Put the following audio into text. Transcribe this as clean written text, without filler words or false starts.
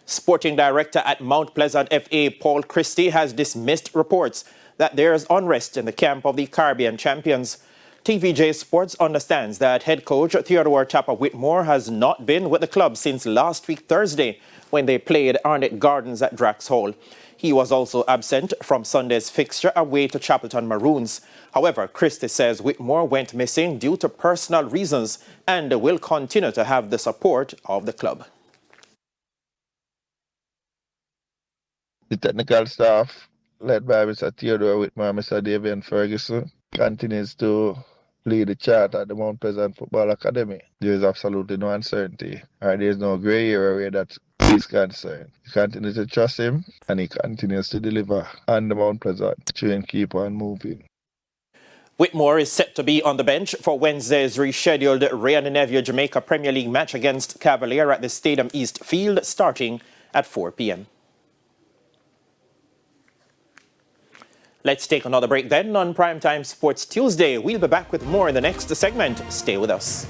Sporting Director at Mount Pleasant FA, Paul Christie, has dismissed reports that there is unrest in the camp of the Caribbean champions. TVJ Sports understands that head coach Theodore Whitmore has not been with the club since last week Thursday when they played Arnett Gardens at Drax Hall. He was also absent from Sunday's fixture away to Chapelton Maroons. However, Christie says Whitmore went missing due to personal reasons and will continue to have the support of the club. The technical staff, led by Mr. Theodore Whitmore and Mr. David Ferguson, continues to lead the chart at the Mount Pleasant Football Academy. There is absolutely no uncertainty, or there is no grey area where that is concerned. We continue to trust him, and he continues to deliver on the Mount Pleasant. Train keep on moving. Whitmore is set to be on the bench for Wednesday's rescheduled Ray and Neville Jamaica Premier League match against Cavalier at the Stadium East Field starting at 4 p.m. Let's take another break then on Primetime Sports Tuesday. We'll be back with more in the next segment. Stay with us.